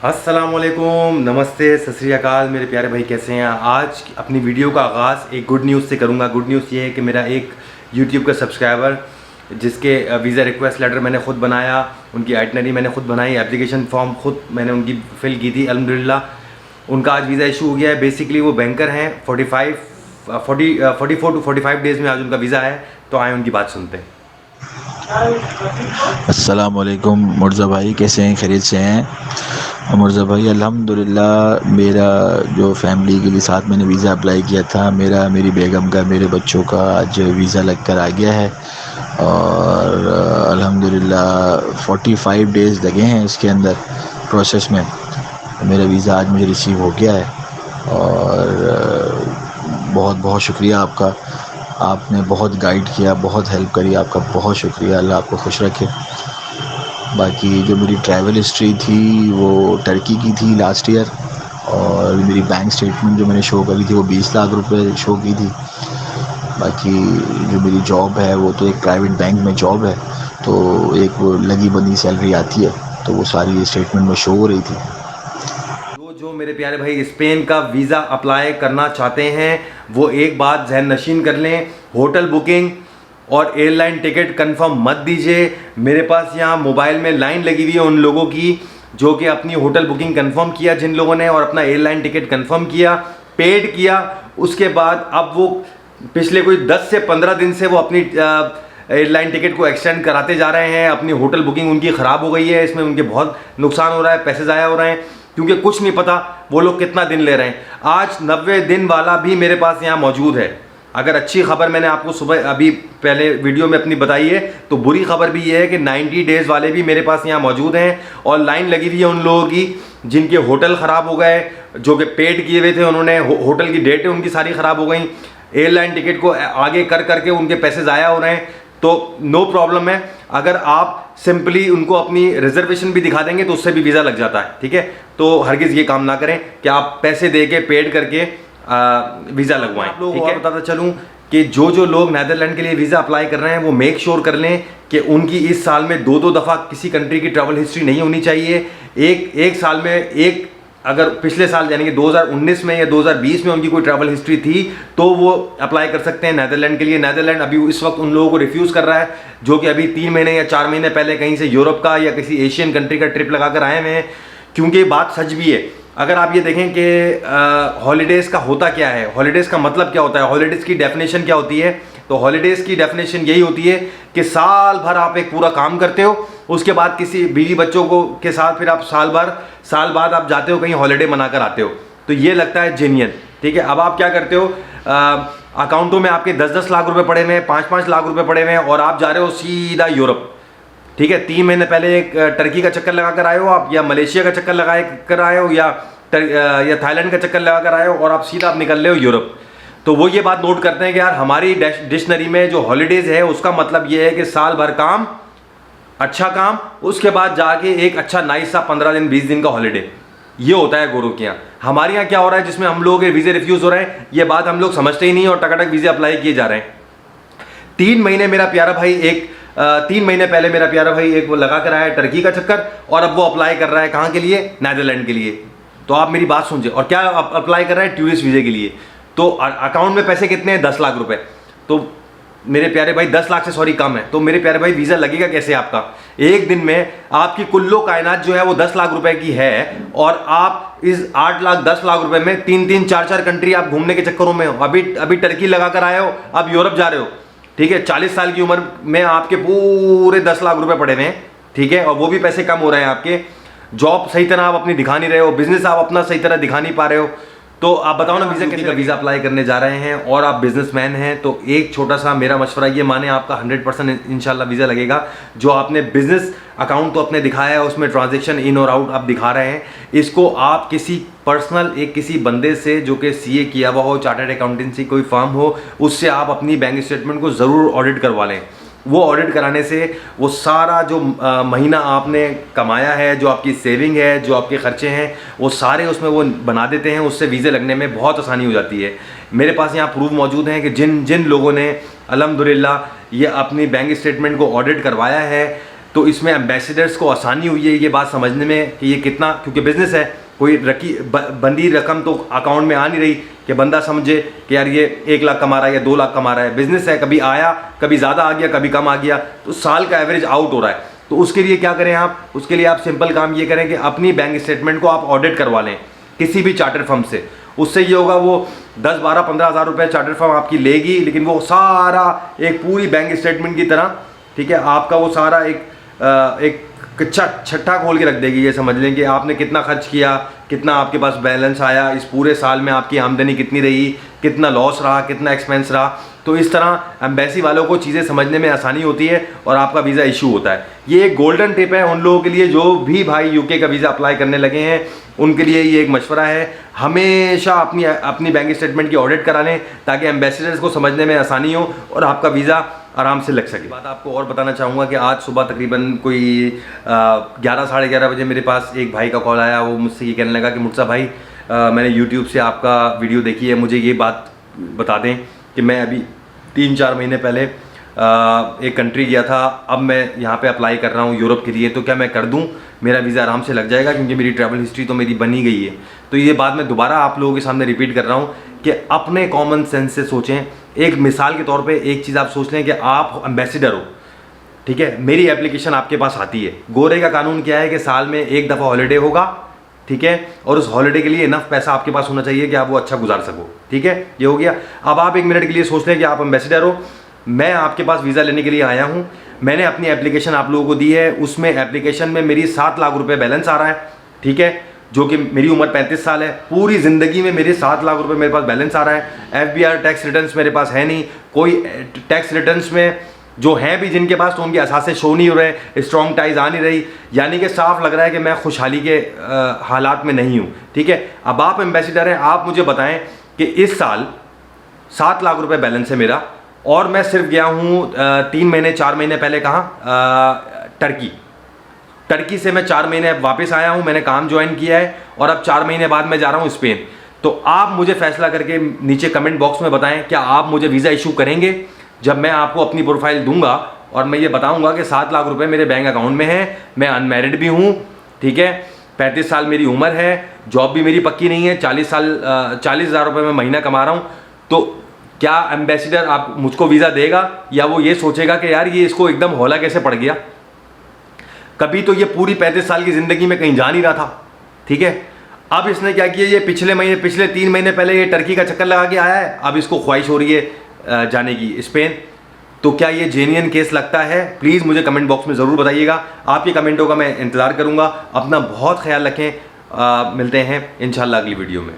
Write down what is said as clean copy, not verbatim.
अस्सलामुअलैकुम, नमस्ते, सत श्री अकाल मेरे प्यारे भाई, कैसे हैं। आज अपनी वीडियो का आगाज़ एक गुड न्यूज़ से करूंगा। गुड न्यूज़ ये है कि मेरा एक यूट्यूब का सब्सक्राइबर जिसके वीज़ा रिक्वेस्ट लेटर मैंने ख़ुद बनाया, उनकी आइटनरी मैंने ख़ुद बनाई, एप्लीकेशन फॉर्म ख़ुद मैंने उनकी फ़िल की थी, अल्हम्दुलिल्लाह उनका आज वीज़ा इशू हो गया है। बेसिकली वो बैंकर हैं, 44 टू 45 डेज़ में आज उनका वीज़ा है। तो आए उनकी बात सुनते हैं। अस्सलाम वालेकुम मुर्ज़ा भाई, कैसे हैं? खैरियत से हैं? मुर्ज़ा भाई अल्हम्दुलिल्लाह मेरा जो फैमिली के लिए साथ मैंने वीज़ा अप्लाई किया था, मेरी बेगम का, मेरे बच्चों का आज वीज़ा लग कर आ गया है और अल्हम्दुलिल्लाह 45 डेज़ लगे हैं इसके अंदर प्रोसेस में। मेरा वीज़ा आज मुझे रिसीव हो गया है और बहुत बहुत शुक्रिया आपका। आपने बहुत गाइड किया, बहुत हेल्प करी, आपका बहुत शुक्रिया। अल्लाह आपको खुश रखे। बाकी जो मेरी ट्रैवल हिस्ट्री थी वो टर्की की थी लास्ट ईयर, और मेरी बैंक स्टेटमेंट जो मैंने शो करी थी वो 20 लाख रुपए शो की थी। बाकी जो मेरी जॉब है वो तो एक प्राइवेट बैंक में जॉब है, तो एक वो लगी बंदी सैलरी आती है, तो वो सारी स्टेटमेंट में शो हो रही थी। जो मेरे प्यारे भाई स्पेन का वीज़ा अप्लाई करना चाहते हैं वो एक बात जहन नशीन कर लें, होटल बुकिंग और एयरलाइन टिकट कंफर्म मत दीजिए। मेरे पास यहाँ मोबाइल में लाइन लगी हुई है उन लोगों की जो कि अपनी होटल बुकिंग कंफर्म किया, जिन लोगों ने, और अपना एयरलाइन टिकट कंफर्म किया, पेड किया। उसके बाद अब वो पिछले कोई 10 से 15 दिन से वो अपनी एयरलाइन टिकट को एक्सटेंड कराते जा रहे हैं। अपनी होटल बुकिंग उनकी ख़राब हो गई है, इसमें उनके बहुत नुकसान हो रहा है, पैसे ज़ाया हो रहे हैं, क्योंकि कुछ नहीं पता वो लोग कितना दिन ले रहे हैं। आज 90 दिन वाला भी मेरे पास यहाँ मौजूद है। अगर अच्छी खबर मैंने आपको सुबह अभी पहले वीडियो में अपनी बताई है, तो बुरी खबर भी ये है कि 90 डेज़ वाले भी मेरे पास यहाँ मौजूद हैं और लाइन लगी हुई है उन लोगों की जिनके होटल ख़राब हो गए, जो कि पेड किए हुए थे उन्होंने, होटल की डेटें उनकी सारी ख़राब हो गई, एयरलाइन टिकट को आगे कर करके उनके पैसे ज़ाया हो रहे हैं। तो नो प्रॉब्लम है, अगर आप सिंपली उनको अपनी रिजर्वेशन भी दिखा देंगे तो उससे भी वीज़ा लग जाता है, ठीक है। तो हरगिज़ ये काम ना करें कि आप पैसे दे के पेड करके वीज़ा लगवाएं। आप लोगों को बताता चलूँ कि जो लोग नीदरलैंड के लिए वीज़ा अप्लाई कर रहे हैं वो मेक श्योर कर लें कि उनकी इस साल में दो दफ़ा किसी कंट्री की ट्रैवल हिस्ट्री नहीं होनी चाहिए। एक साल में एक, अगर पिछले साल यानी कि 2019 में या 2020 में उनकी कोई ट्रैवल हिस्ट्री थी तो वो अप्लाई कर सकते हैं नीदरलैंड के लिए। नीदरलैंड अभी इस वक्त उन लोगों को रिफ्यूज़ कर रहा है जो कि अभी 3 महीने या 4 महीने पहले कहीं से यूरोप का या किसी एशियन कंट्री का ट्रिप लगा कर आए हुए हैं, क्योंकि ये बात सच भी है। अगर आप ये देखें कि हॉलीडेज़ का होता क्या है, हॉलीडेज़ का मतलब क्या होता है, हॉलीडेज़ की डेफिनेशन क्या होती है, तो हॉलीडेज़ की डेफिनेशन यही होती है कि साल भर आप एक पूरा काम करते हो, उसके बाद किसी बीवी बच्चों को के साथ फिर आप साल बाद आप जाते हो कहीं हॉलीडे मनाकर आते हो, तो ये लगता है जेन्युइन, ठीक है। अब आप क्या करते हो, अकाउंटों में आपके 10-10 लाख रुपए पड़े हुए हैं, 5-5 लाख रुपए पड़े हुए हैं और आप जा रहे हो सीधा यूरोप, ठीक है। 3 महीने पहले एक टर्की का चक्कर लगा कर आए हो आप, या मलेशिया का चक्कर लगा कर आए हो, या थाईलैंड का चक्कर लगा कर आए हो और आप सीधा आप निकल रहे हो यूरोप। तो वो ये बात नोट करते हैं कि यार हमारी डिक्शनरी में जो हॉलीडेज़ है उसका मतलब ये है कि साल भर काम, अच्छा काम, उसके बाद जाके एक अच्छा नाइस सा 15 दिन 20 दिन का हॉलीडे, ये होता है गुरु के यहाँ। हमारे यहाँ क्या हो रहा है जिसमें हम लोग वीज़े रिफ्यूज़ हो रहे हैं, ये बात हम लोग समझते ही नहीं और टकाटक वीज़े अप्लाई किए जा रहे हैं। 3 महीने मेरा प्यारा भाई 3 महीने पहले मेरा प्यारा भाई एक वो लगा कर आया टर्की का चक्कर, और अब वो अप्लाई कर रहा है कहाँ के लिए, नीदरलैंड के लिए। तो आप मेरी बात सुनिए, और क्या अप्लाई कर रहा है, टूरिस्ट वीज़े के लिए। तो अकाउंट में पैसे कितने हैं, 10 लाख रुपए। तो मेरे प्यारे भाई 10 लाख से सॉरी कम है, तो मेरे प्यारे भाई वीज़ा लगेगा कैसे आपका। एक दिन में आपकी कुल्लो कायनात जो है वो 10 लाख रुपए की है, और आप इस 8 लाख 10 लाख रुपए में 3-3 4-4 कंट्री आप घूमने के चक्करों में हो। अभी टर्की लगा कर आए हो, अब यूरोप जा रहे हो, ठीक है। 40 साल की उम्र में आपके पूरे 10 लाख रुपए पड़े हुए हैं, ठीक है, और वो भी पैसे कम हो रहे हैं आपके। जॉब सही तरह आप अपनी दिखा नहीं रहे हो, बिजनेस आप अपना सही तरह दिखा नहीं पा रहे हो। तो आप बताओ ना वीज़ा कैसे, वीज़ा अप्लाई करने जा रहे हैं और आप बिजनेसमैन हैं, तो एक छोटा सा मेरा मशवरा ये माने, आपका 100% इंशाल्लाह वीज़ा लगेगा। जो आपने बिजनेस अकाउंट तो अपने दिखाया है, उसमें ट्रांजैक्शन इन और आउट आप दिखा रहे हैं, इसको आप किसी पर्सनल किसी बंदे से जो कि सीए किया हुआ हो, चार्टर्ड अकाउंटेंसी कोई फर्म हो, उससे आप अपनी बैंक स्टेटमेंट को ज़रूर ऑडिट करवा लें। वो ऑडिट कराने से वो सारा जो महीना आपने कमाया है, जो आपकी सेविंग है, जो आपके खर्चे हैं, वो सारे उसमें वो बना देते हैं। उससे वीज़े लगने में बहुत आसानी हो जाती है। मेरे पास यहाँ प्रूफ मौजूद हैं कि जिन लोगों ने अल्हम्दुलिल्लाह ये अपनी बैंक स्टेटमेंट को ऑडिट करवाया है, तो इसमें एम्बेसडर्स को आसानी हुई है ये बात समझने में कि ये कितना, क्योंकि बिजनेस है, कोई बंदी रकम तो अकाउंट में आ नहीं रही कि बंदा समझे कि यार ये 1 लाख कमा रहा है या 2 लाख कमा रहा है। बिजनेस है, कभी आया, कभी ज़्यादा आ गया, कभी कम आ गया, तो साल का एवरेज आउट हो रहा है। तो उसके लिए क्या करें आप, उसके लिए आप सिंपल काम ये करें कि अपनी बैंक स्टेटमेंट को आप ऑडिट करवा लें किसी भी चार्टर फर्म से। उससे ये होगा, वो 10, 12, 15 हज़ार रुपये चार्टर फर्म आपकी लेगी, लेकिन वो सारा एक पूरी बैंक स्टेटमेंट की तरह, ठीक है, आपका वो सारा एक छट्टा खोल के रख देगी। ये समझ लें कि आपने कितना खर्च किया, कितना आपके पास बैलेंस आया, इस पूरे साल में आपकी आमदनी कितनी रही, कितना लॉस रहा, कितना एक्सपेंस रहा। तो इस तरह एम्बेसी वालों को चीज़ें समझने में आसानी होती है और आपका वीज़ा इशू होता है। ये एक गोल्डन टिप है उन लोगों के लिए जो भी भाई यूके का वीज़ा अप्लाई करने लगे हैं, उनके लिए ये एक मशवरा है, हमेशा अपनी बैंक स्टेटमेंट की ऑडिट करा लें ताकि एम्बेसडर्स को समझने में आसानी हो और आपका वीज़ा आराम से लग सके। बात आपको और बताना चाहूँगा कि आज सुबह तकरीबन कोई 11, साढ़े 11 बजे मेरे पास एक भाई का कॉल आया। वो मुझसे ये कहने लगा कि मुर्तज़ा भाई, मैंने यूट्यूब से आपका वीडियो देखी है, मुझे ये बात बता दें कि मैं अभी 3-4 महीने पहले एक कंट्री गया था, अब मैं यहाँ पे अप्लाई कर रहा हूँ यूरोप के लिए, तो क्या मैं कर दूँ, मेरा वीज़ा आराम से लग जाएगा, क्योंकि मेरी ट्रैवल हिस्ट्री तो मेरी बनी गई है। तो ये बात मैं दोबारा आप लोगों के सामने रिपीट कर रहा हूँ कि अपने कॉमन सेंस से सोचें। एक मिसाल के तौर पे एक चीज़ आप सोच लें कि आप एम्बेसडर हो, ठीक है, मेरी एप्लीकेशन आपके पास आती है। गोरे का कानून क्या है कि साल में एक दफ़ा हॉलीडे होगा, ठीक है, और उस हॉलीडे के लिए इनफ पैसा आपके पास होना चाहिए कि आप वो अच्छा गुजार सको, ठीक है, ये हो गया। अब आप एक मिनट के लिए सोच लें कि आप एम्बेसडर हो, मैं आपके पास वीज़ा लेने के लिए आया हूँ, मैंने अपनी एप्लीकेशन आप लोगों को दी है, उसमें एप्लीकेशन में मेरी 7 लाख रुपए बैलेंस आ रहा है, ठीक है, जो कि मेरी उम्र 35 साल है, पूरी ज़िंदगी में मेरे 7 लाख रुपए मेरे पास बैलेंस आ रहा है। FBR टैक्स रिटर्न्स मेरे पास है नहीं, कोई टैक्स रिटर्न्स में जो हैं भी जिनके पास, तो उनके असासे शो नहीं हो रहे, स्ट्रॉन्ग टाइज आ नहीं रही, यानी कि साफ लग रहा है कि मैं खुशहाली के हालात में नहीं हूँ, ठीक है। अब आप एम्बेसडर हैं, आप मुझे बताएं कि इस साल 7 लाख रुपए बैलेंस है मेरा, और मैं सिर्फ गया हूँ 3 महीने 4 महीने पहले, कहाँ, टर्की से मैं 4 महीने वापस आया हूँ, मैंने काम ज्वाइन किया है, और अब 4 महीने बाद मैं जा रहा हूँ स्पेन। तो आप मुझे फैसला करके नीचे कमेंट बॉक्स में बताएं, क्या आप मुझे वीज़ा इशू करेंगे जब मैं आपको अपनी प्रोफाइल दूंगा और मैं ये बताऊंगा कि 7 लाख रुपए मेरे बैंक अकाउंट में है, मैं अनमैरिड भी हूँ, ठीक है, 35 साल मेरी उम्र है, जॉब भी मेरी पक्की नहीं है, 40 हज़ार रुपये मैं महीना कमा रहा हूँ। तो क्या एम्बेसडर आप मुझको वीज़ा देगा, या वो ये सोचेगा कि यार ये इसको एकदम हौला कैसे पड़ गया, कभी तो ये पूरी 35 साल की ज़िंदगी में कहीं जा नहीं रहा था, ठीक है, अब इसने क्या किया, ये पिछले 3 महीने पहले ये टर्की का चक्कर लगा के आया है, अब इसको ख्वाहिश हो रही है जाने की स्पेन। तो क्या ये जेन्युइन केस लगता है? प्लीज़ मुझे कमेंट बॉक्स में ज़रूर बताइएगा, आपके कमेंटों का मैं इंतज़ार करूँगा। अपना बहुत ख्याल रखें, मिलते हैं इंशाल्लाह अगली वीडियो में।